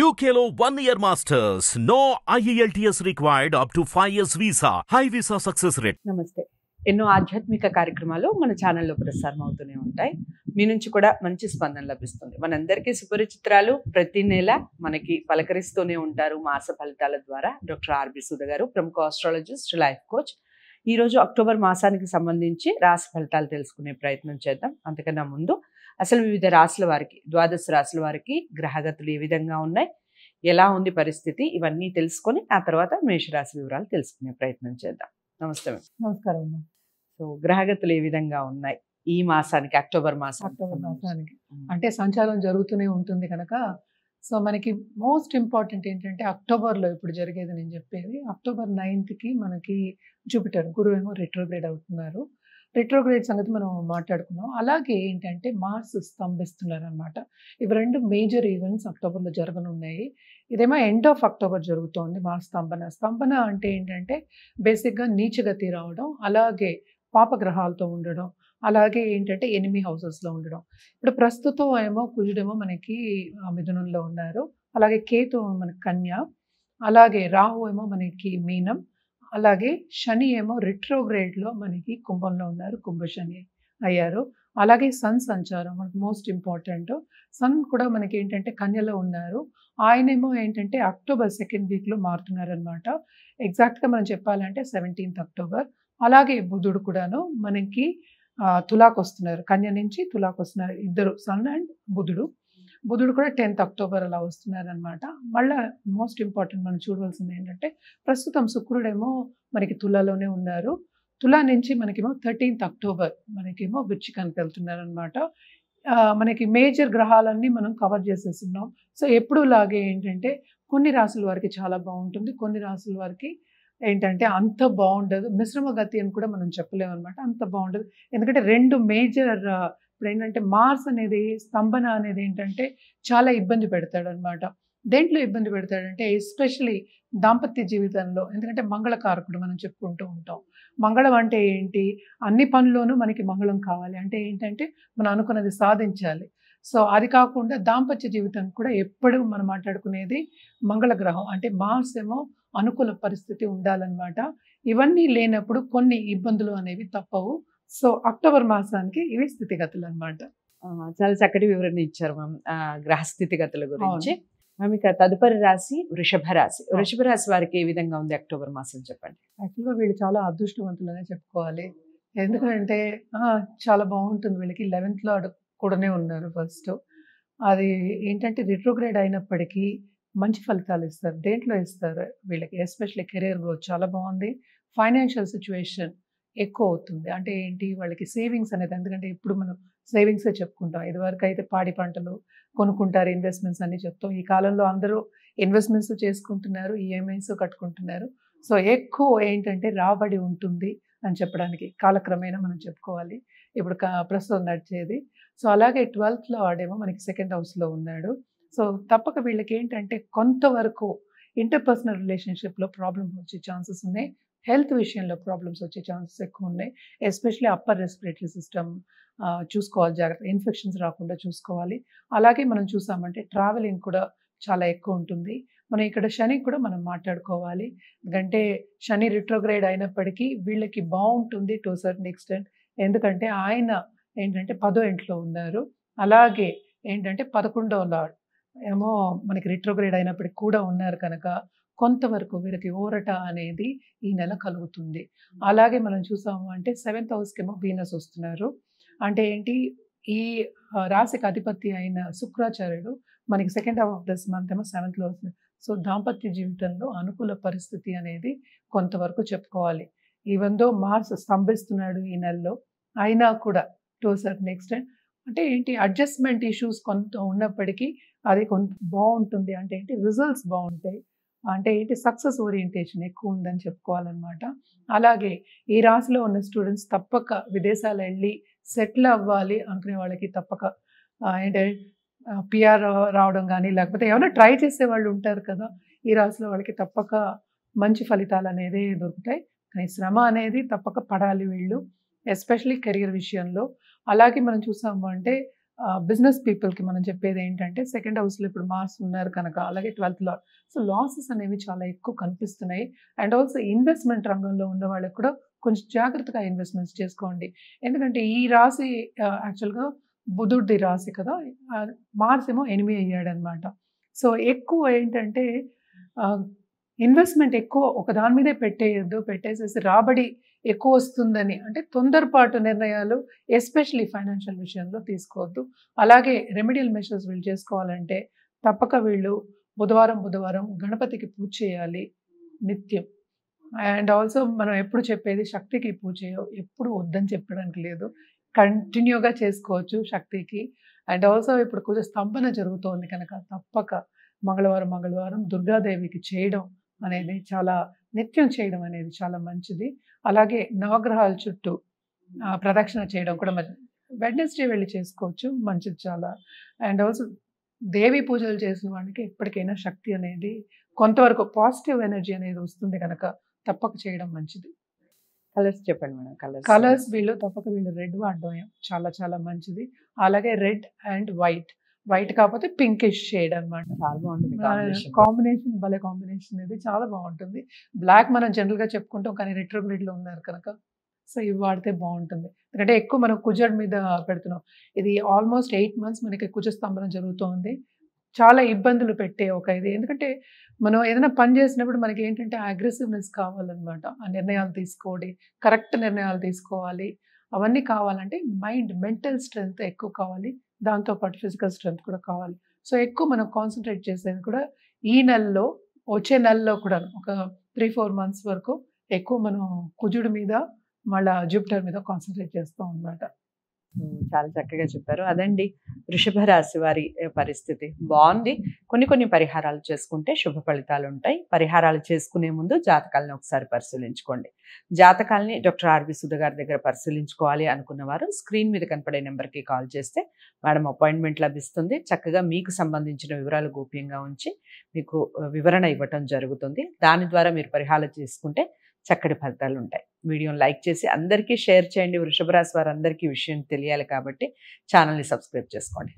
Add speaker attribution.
Speaker 1: UKLO 1 year masters. No IELTS required up to 5 years visa. High visa success rate.
Speaker 2: నమస్తే. ఎన్నో ఆధ్యాత్మిక కార్యక్రమాలు మన ఛానల్లో ప్రసారం అవుతూనే ఉంటాయి. మీ నుంచి కూడా మంచి స్పందన లభిస్తుంది. మనందరికీ సుపరిచిత్రాలు ప్రతి నెల మనకి పలకరిస్తూనే ఉంటారు మాస ఫలితాల ద్వారా. డాక్టర్ ఆర్బి సుధ గారు, ప్రముఖ ఆస్ట్రాలజిస్ట్, లైఫ్ కోచ్. ఈరోజు అక్టోబర్ మాసానికి సంబంధించి రాశి ఫలితాలు తెలుసుకునే ప్రయత్నం చేద్దాం. అంతకన్నా ముందు అసలు వివిధ రాశుల వారికి, ద్వాదశ రాశుల వారికి గ్రహగతులు ఏ విధంగా ఉన్నాయి, ఎలా ఉంది పరిస్థితి, ఇవన్నీ తెలుసుకొని ఆ తర్వాత మేషరాశి వివరాలు తెలుసుకునే ప్రయత్నం చేద్దాం. నమస్తే.
Speaker 3: నమస్కారం అమ్మా.
Speaker 2: సో గ్రహగతులు ఏ విధంగా ఉన్నాయి ఈ మాసానికి, అక్టోబర్
Speaker 3: మాసానికి అంటే సంచారం జరుగుతూనే ఉంటుంది కనుక సో మనకి మోస్ట్ ఇంపార్టెంట్ ఏంటంటే అక్టోబర్లో ఇప్పుడు జరిగేది నేను చెప్పేది. అక్టోబర్ 9th మనకి జూపిటర్, గురువు ఏమో రిట్రోగ్రేడ్ అవుతున్నారు. రిట్రోగ్రేడ్ సంగతి మనం మాట్లాడుకున్నాం. అలాగే ఏంటంటే మార్స్ స్తంభిస్తున్నారు అనమాట. ఇవి రెండు మేజర్ ఈవెంట్స్ అక్టోబర్లో జరగనున్నాయి. ఇదేమో ఎండ్ ఆఫ్ అక్టోబర్ జరుగుతోంది మార్స్ స్తంభన. స్తంభన అంటే ఏంటంటే బేసిక్గా నీచగతి రావడం, అలాగే పాపగ్రహాలతో ఉండడం, అలాగే ఏంటంటే ఎనిమీ హౌసెస్లో ఉండడం. ఇప్పుడు ప్రస్తుతం ఏమో కుజుడేమో మనకి మిథునంలో ఉన్నారు, అలాగే కేతు మనకి కన్య, అలాగే రాహు ఏమో మనకి మీనం, అలాగే శని ఏమో రిట్రోగ్రేడ్లో మనకి కుంభంలో ఉన్నారు, కుంభశని అయ్యారు. అలాగే సన్ సంచారం మనకి మోస్ట్ ఇంపార్టెంట్. సన్ కూడా మనకి ఏంటంటే కన్యలో ఉన్నారు. ఆయనేమో ఏంటంటే అక్టోబర్ 2nd వీక్లో మారుతున్నారు అనమాట. ఎగ్జాక్ట్గా మనం చెప్పాలంటే 17th అక్టోబర్. అలాగే బుధుడు కూడాను మనకి తులాకు వస్తున్నారు, కన్య నుంచి తులాకు వస్తున్నారు, ఇద్దరు సన్ అండ్ బుధుడు. బుధుడు కూడా 10th అక్టోబర్ అలా వస్తున్నారు అనమాట. మళ్ళీ మోస్ట్ ఇంపార్టెంట్ మనం చూడవలసింది ఏంటంటే ప్రస్తుతం శుక్రుడేమో మనకి తులాలోనే ఉన్నారు. తులా నుంచి మనకేమో 13th అక్టోబర్ మనకేమో వృశ్చికానికి వెళ్తున్నారు అనమాట. మనకి మేజర్ గ్రహాలన్నీ మనం కవర్ చేసేస్తున్నాం. సో ఎప్పుడు లాగే ఏంటంటే కొన్ని రాసుల వారికి చాలా బాగుంటుంది, కొన్ని రాసుల వారికి ఏంటంటే అంత బాగుండదు. మిశ్రమ గతి అని కూడా మనం చెప్పలేము అనమాట, అంత బాగుండదు. ఎందుకంటే రెండు మేజర్ ఇప్పుడు ఏంటంటే మార్స్ అనేది, స్తంభన అనేది ఏంటంటే చాలా ఇబ్బంది పెడతాడు అనమాట. దేంట్లో ఇబ్బంది పెడతాడంటే ఎస్పెషలీ దాంపత్య జీవితంలో. ఎందుకంటే మంగళకారకుడు మనం చెప్పుకుంటూ ఉంటాం. మంగళం అంటే ఏంటి, అన్ని పనుల్లోనూ మనకి మంగళం కావాలి. అంటే ఏంటంటే మనం అనుకున్నది సాధించాలి. సో అది కాకుండా దాంపత్య జీవితం కూడా ఎప్పుడు మనం మాట్లాడుకునేది మంగళ గ్రహం. అంటే మార్స్ ఏమో అనుకూల పరిస్థితి ఉండాలన్నమాట. ఇవన్నీ లేనప్పుడు కొన్ని ఇబ్బందులు అనేవి తప్పవు. సో అక్టోబర్ మాసానికి ఇవి స్థితిగతులు అనమాట.
Speaker 2: చాలా చక్కటి వివరణ ఇచ్చారు మ్యామ్ గ్రహ స్థితిగతుల గురించి. మ్యామ్ ఇక తదుపరి రాశి వృషభ రాశి. వృషభ రాశి వారికి ఏ విధంగా ఉంది అక్టోబర్ మాసం చెప్పండి.
Speaker 3: యాక్చువల్గా వీళ్ళు చాలా అదృష్టవంతులనే చెప్పుకోవాలి. ఎందుకంటే చాలా బాగుంటుంది వీళ్ళకి. 11th లార్డ్ కూడానే ఉన్నారు ఫస్ట్. అది ఏంటంటే రిట్రోగ్రేడ్ అయినప్పటికీ మంచి ఫలితాలు ఇస్తారు. దేంట్లో ఇస్తారు వీళ్ళకి, ఎస్పెషల్లీ కెరీర్ గ్రోత్ చాలా బాగుంది. ఫైనాన్షియల్ సిచ్యువేషన్ ఎక్కువ అవుతుంది. అంటే ఏంటి వాళ్ళకి సేవింగ్స్ అనేది, ఎందుకంటే ఇప్పుడు మనం సేవింగ్సే చెప్పుకుంటాం. ఇదివరకు అయితే పాడి పంటలు కొనుక్కుంటారు, ఇన్వెస్ట్మెంట్స్ అన్నీ చెప్తాం. ఈ కాలంలో అందరూ ఇన్వెస్ట్మెంట్స్ చేసుకుంటున్నారు, ఈఎంఐస్ కట్టుకుంటున్నారు. సో ఎక్కువ ఏంటంటే రాబడి ఉంటుంది అని చెప్పడానికి కాలక్రమేణా మనం చెప్పుకోవాలి. ఇప్పుడు ప్రస్తుతం నడిచేది. సో అలాగే 12th లార్డేమో మనకి 2nd హౌస్లో ఉన్నాడు. సో తప్పక వీళ్ళకి ఏంటంటే కొంతవరకు ఇంటర్పర్సనల్ రిలేషన్షిప్లో ప్రాబ్లమ్స్ వచ్చే ఛాన్సెస్ ఉన్నాయి. హెల్త్ విషయంలో ప్రాబ్లమ్స్ వచ్చే ఛాన్సెస్ ఎక్కువ ఉన్నాయి. ఎస్పెషల్లీ అప్పర్ రెస్పిరేటరీ సిస్టమ్ చూసుకోవాలి, జాగ్రత్త, ఇన్ఫెక్షన్స్ రాకుండా చూసుకోవాలి. అలాగే మనం చూసామంటే ట్రావెలింగ్ కూడా చాలా ఎక్కువ ఉంటుంది. మనం ఇక్కడ శని కూడా మనం మాట్లాడుకోవాలి. ఎందుకంటే శని రిట్రోగ్రేడ్ అయినప్పటికీ వీళ్ళకి బాగుంటుంది టు సర్టన్ ఎక్స్టెంట్. ఎందుకంటే ఆయన ఏంటంటే 10వ ఇంట్లో ఉన్నారు. అలాగే ఏంటంటే 11వ లార్డ్ ఏమో మనకి రిట్రోగ్రేడ్ అయినప్పటికీ కూడా ఉన్నారు కనుక కొంతవరకు వీరికి ఊరట అనేది ఈ నెల కలుగుతుంది. అలాగే మనం చూసాము అంటే 7th హౌస్కి ఏమో వీనస్ వస్తున్నారు. అంటే ఏంటి, ఈ రాశికి అధిపతి అయిన శుక్రాచార్యుడు మనకి 2nd half of this month ఏమో 7th లో వస్తుంది. సో దాంపత్య జీవితంలో అనుకూల పరిస్థితి అనేది కొంతవరకు చెప్పుకోవాలి. ఈవెన్ దో మార్స్ స్తంభిస్తున్నాడు ఈ నెలలో, అయినా కూడా టు సర్టన్ ఎక్స్టెంట్ అంటే ఏంటి అడ్జస్ట్మెంట్ ఇష్యూస్ కొంత ఉన్నప్పటికీ అది కొంత బాగుంటుంది. అంటే ఏంటి రిజల్ట్స్ బాగుంటాయి. అంటే ఏంటి సక్సెస్ ఓరియంటేషన్ ఎక్కువ ఉందని చెప్పుకోవాలన్నమాట. అలాగే ఈ రాశిలో ఉన్న స్టూడెంట్స్ తప్పక విదేశాలు వెళ్ళి సెటిల్ అవ్వాలి అనుకునే వాళ్ళకి తప్పక ఏంటంటే పిఆర్ రావడం కానీ, లేకపోతే ఏమైనా ట్రై చేసే వాళ్ళు ఉంటారు కదా, ఈ రాశిలో వాళ్ళకి తప్పక మంచి ఫలితాలు అనేది దొరుకుతాయి. కానీ శ్రమ అనేది తప్పక పడాలి వీళ్ళు, ఎస్పెషలీ కెరియర్ విషయంలో. అలాగే మనం చూసాము అంటే బిజినెస్ పీపుల్కి మనం చెప్పేది ఏంటంటే సెకండ్ హౌస్లో ఇప్పుడు మార్స్ ఉన్నారు కనుక, అలాగే 12th లార్డ్. సో లాసెస్ అనేవి చాలా ఎక్కువ కనిపిస్తున్నాయి. అండ్ ఆల్సో ఇన్వెస్ట్మెంట్ రంగంలో ఉన్న వాళ్ళకి కూడా కొంచెం జాగ్రత్తగా ఇన్వెస్ట్మెంట్స్ చేసుకోండి. ఎందుకంటే ఈ రాశి యాక్చువల్గా బుధుడిది రాశి కదా, మార్స్ ఏమో ఎనిమి అయ్యాడనమాట. సో ఎక్కువ ఏంటంటే ఇన్వెస్ట్మెంట్ ఎక్కువ ఒక దాని మీదే పెట్టేయద్దు, పెట్టేసేసి రాబడి ఎక్కువ వస్తుందని అంటే తొందరపాటు నిర్ణయాలు ఎస్పెషలీ ఫైనాన్షియల్ విషయంలో తీసుకోవద్దు. అలాగే రెమెడియల్ మెషర్స్ వీళ్ళు చేసుకోవాలంటే తప్పక వీళ్ళు బుధవారం గణపతికి పూజ చేయాలి నిత్యం. అండ్ ఆల్సో మనం ఎప్పుడు చెప్పేది శక్తికి పూజ ఎప్పుడు వద్దని చెప్పడానికి లేదు, కంటిన్యూగా చేసుకోవచ్చు శక్తికి. అండ్ ఆల్సో ఇప్పుడు కొంచెం స్తంభన జరుగుతోంది కనుక తప్పక మంగళవారం దుర్గాదేవికి చేయడం అనేది నిత్యం చేయడం అనేది చాలా మంచిది. అలాగే నవగ్రహాల చుట్టూ ప్రదక్షిణ చేయడం కూడా వెడ్నెస్డే వెళ్ళి చేసుకోవచ్చు, మంచిది చాలా. అండ్ ఆల్సో దేవి పూజలు చేసిన వాళ్ళకి ఎప్పటికైనా శక్తి అనేది కొంతవరకు పాజిటివ్ ఎనర్జీ అనేది వస్తుంది కనుక తప్పక చేయడం మంచిది.
Speaker 2: కలర్స్ చెప్పండి మేడం.
Speaker 3: కలర్స్ తప్పక రెడ్ వాడడం చాలా మంచిది. అలాగే రెడ్ అండ్ వైట్ కాకపోతే పింకిష్ షేడ్ అనమాట.
Speaker 2: చాలా బాగుంటుంది
Speaker 3: కాంబినేషన్, భలే కాంబినేషన్ ఇది, చాలా బాగుంటుంది. బ్లాక్ మనం జనరల్గా చెప్పుకుంటాం కానీ రెట్రోగ్రేడ్లో ఉన్నారు కనుక సో ఇవి వాడితే బాగుంటుంది. ఎందుకంటే ఎక్కువ మనం కుజుడి మీద పెడుతున్నాం. ఇది ఆల్మోస్ట్ 8 months మనకి కుజ స్తంభన జరుగుతోంది. చాలా ఇబ్బందులు పెట్టే ఇది. ఎందుకంటే మనం ఏదైనా పని చేసినప్పుడు మనకి ఏంటంటే అగ్రెసివ్నెస్ కావాలన్నమాట. ఆ నిర్ణయాలు తీసుకోవాలి, కరెక్ట్ నిర్ణయాలు తీసుకోవాలి. అవన్నీ కావాలంటే మెంటల్ స్ట్రెంగ్త్ ఎక్కువ కావాలి, దాంతోపాటు ఫిజికల్ స్ట్రెంగ్త్ కూడా కావాలి. సో ఎక్కువ మనం కాన్సన్ట్రేట్ చేసేది కూడా ఈ నెలలో, వచ్చే నెలలో కూడా ఒక 3-4 months వరకు ఎక్కువ మనం కుజుడి మీద మళ్ళీ జూపిటర్ మీద కాన్సన్ట్రేట్ చేస్తాం అన్నమాట.
Speaker 2: చాలా చక్కగా చెప్పారు. అదండి వృషభ రాశి వారి పరిస్థితి బాగుంది. కొన్ని పరిహారాలు చేసుకుంటే శుభ ఫలితాలు ఉంటాయి. పరిహారాలు చేసుకునే ముందు జాతకాలను ఒకసారి పరిశీలించుకోండి. జాతకాలని డాక్టర్ ఆర్వి సుధ గారి దగ్గర పరిశీలించుకోవాలి అనుకున్న వారు స్క్రీన్ మీద కనపడే నెంబర్కి కాల్ చేస్తే మేడం అపాయింట్మెంట్ లభిస్తుంది. చక్కగా మీకు సంబంధించిన వివరాలు గోప్యంగా ఉంచి మీకు వివరణ ఇవ్వటం జరుగుతుంది. దాని ద్వారా మీరు పరిహారాలు చేసుకుంటే చక్కటి ఫలితాలు ఉంటాయి. వీడియోని లైక్ చేసి అందరికీ షేర్ చేయండి. వృషభ రాశి వారందరికీ విషయం తెలియాలి కాబట్టి ఛానల్ని సబ్స్క్రైబ్ చేసుకోండి.